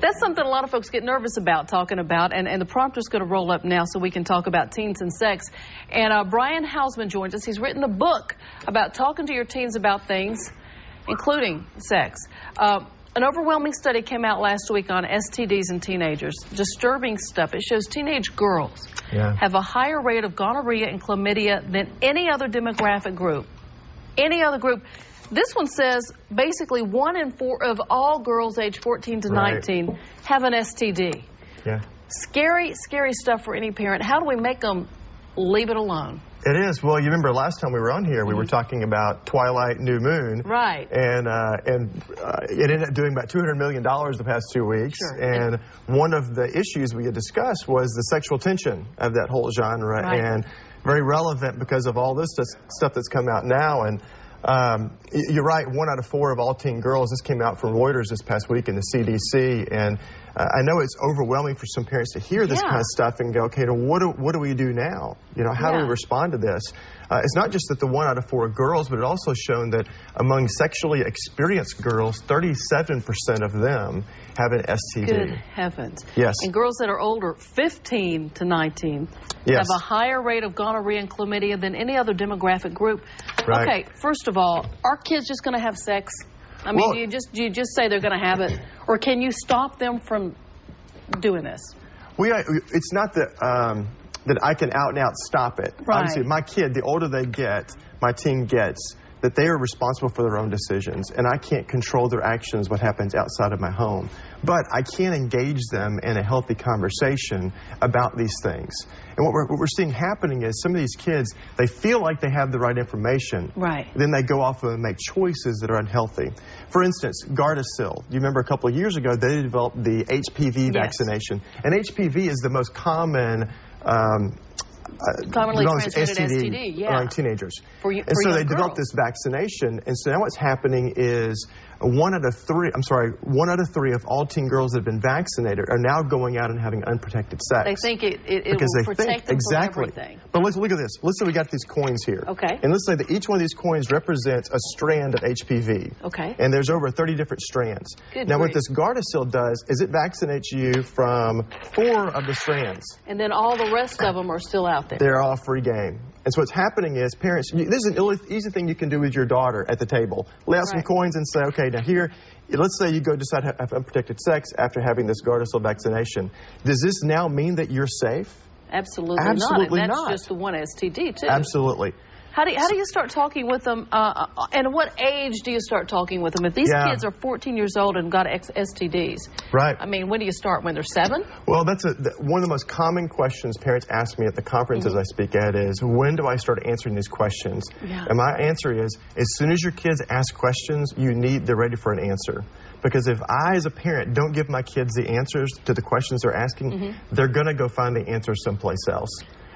That's something a lot of folks get nervous about talking about, and the prompter's going to roll up now so we can talk about teens and sex. And Brian Hausman joins us. He's written a book about talking to your teens about things, including sex. An overwhelming study came out last week on STDs in teenagers. Disturbing stuff. It shows teenage girls have a higher rate of gonorrhea and chlamydia than any other demographic group. Any other group. This one says basically 1 in 4 of all girls aged 14 to 19 have an STD. Yeah. Scary, scary stuff for any parent. How do we make them leave it alone? It is. Well, you remember last time we were on here, we were talking about Twilight, New Moon. Right. And it ended up doing about $200 million the past 2 weeks. Sure. And one of the issues we had discussed was the sexual tension of that whole genre. Right. And very relevant because of all this stuff that's come out now. And you're right, 1 out of 4 of all teen girls, this came out from Reuters this past week in the CDC, and I know it's overwhelming for some parents to hear this kind of stuff and go, okay, what do we do now? You know, how do we respond to this? It's not just that the 1 out of 4 girls, but it also shown that among sexually experienced girls, 37% of them have an STD. Good heavens. Yes. And girls that are older, 15 to 19, have a higher rate of gonorrhea and chlamydia than any other demographic group. Right. Okay, first of all, are kids just going to have sex? I mean, do you just say they're going to have it? Or can you stop them from doing this? It's not that that I can out and out stop it. Right. Obviously, my kid, the older they get, my teen gets, that they are responsible for their own decisions, and I can't control their actions, what happens outside of my home. But I can engage them in a healthy conversation about these things. And what we're seeing happening is some of these kids, they feel like they have the right information. Right. Then they go off and make choices that are unhealthy. For instance, Gardasil. You remember a couple of years ago, they developed the HPV vaccination. And HPV is the most common commonly transmitted STD among teenagers. And so they developed this vaccination, and so now what's happening is 1 out of 3 of all teen girls that have been vaccinated are now going out and having unprotected sex. They think it will protect them from everything. But let's look at this. Let's say we got these coins here. Okay. And let's say that each one of these coins represents a strand of HPV. Okay. And there's over 30 different strands. Now what this Gardasil does is it vaccinates you from 4 of the strands. And then all the rest of them are still out there. They're all free game. And so what's happening is parents, this is an easy thing you can do with your daughter at the table. Lay out some coins and say, okay, now here, let's say you go decide to have unprotected sex after having this Gardasil vaccination. Does this now mean that you're safe? Absolutely not. Absolutely and that's not. just the one STD, too. Absolutely. How do you start talking with them, and what age do you start talking with them? If these kids are 14 years old and got STDs, I mean, when do you start? When they're 7? Well, that's one of the most common questions parents ask me at the conferences I speak at is, when do I start answering these questions? And my answer is, as soon as your kids ask questions, they're ready for an answer. Because if I, as a parent, don't give my kids the answers to the questions they're asking, they're going to go find the answers someplace else.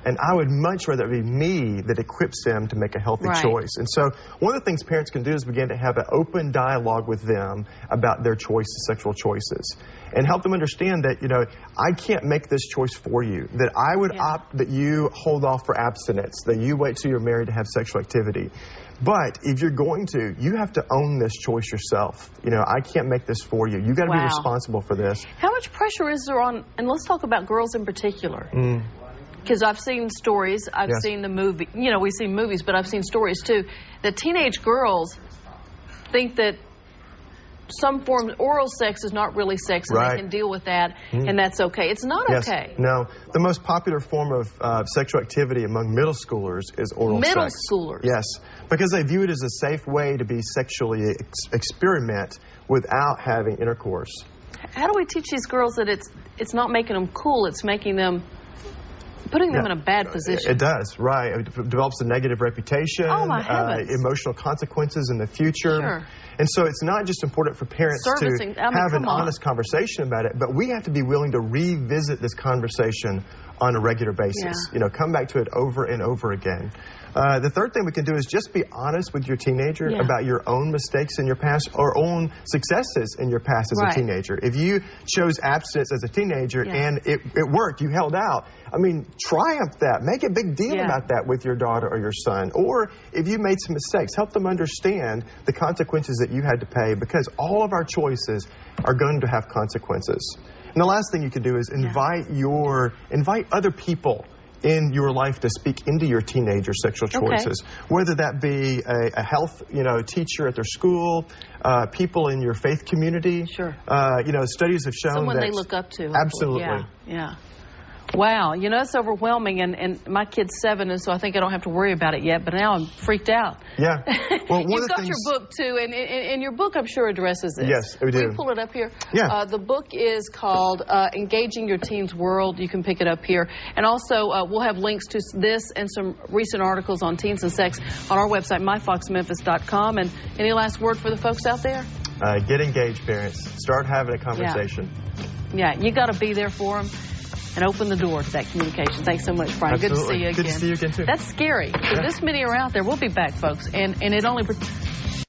And I would much rather it be me that equips them to make a healthy choice. And so one of the things parents can do is begin to have an open dialogue with them about their choices, sexual choices, and help them understand that, you know, I can't make this choice for you, that I would opt that you hold off for abstinence, that you wait till you're married to have sexual activity. But if you're going to, you have to own this choice yourself. You know, I can't make this for you. You've got to be responsible for this. How much pressure is there on, and let's talk about girls in particular. Because I've seen stories, I've seen the movie, you know, we've seen movies, but I've seen stories too, that teenage girls think that some form of oral sex is not really sex and they can deal with that and that's okay. It's not okay. No. The most popular form of sexual activity among middle schoolers is oral sex. Middle schoolers? Yes. Because they view it as a safe way to be sexually experiment without having intercourse. How do we teach these girls that it's not making them cool, it's making them, putting them in a bad position? It does, right. It develops a negative reputation, emotional consequences in the future. Sure. And so it's not just important for parents to have an honest conversation about it, but we have to be willing to revisit this conversation on a regular basis. You know, come back to it over and over again. The third thing we can do is just be honest with your teenager about your own mistakes in your past or own successes in your past as a teenager. If you chose abstinence as a teenager and it worked, you held out, I mean, triumph that. Make a big deal about that with your daughter or your son. Or if you made some mistakes, help them understand the consequences that you had to pay, because all of our choices are going to have consequences. And the last thing you can do is invite other people in your life to speak into your teenager sexual choices, whether that be a health, teacher at their school, people in your faith community. Studies have shown someone that they look up to. Absolutely. Yeah. Wow, it's overwhelming, and my kid's 7, and so I think I don't have to worry about it yet, but now I'm freaked out. Yeah. Well, You've got your book, too, and your book, I'm sure, addresses this. Yes, we do. Can you pull it up here? Yeah. The book is called Engaging Your Teen's World. You can pick it up here. And also, we'll have links to this and some recent articles on teens and sex on our website, myfoxmemphis.com. And any last word for the folks out there? Get engaged, parents. Start having a conversation. Yeah, you got to be there for them and open the door to that communication. Thanks so much, Brian. Absolutely. Good to see you again. Good to see you again, too. That's scary. This many are out there. We'll be back, folks. And it only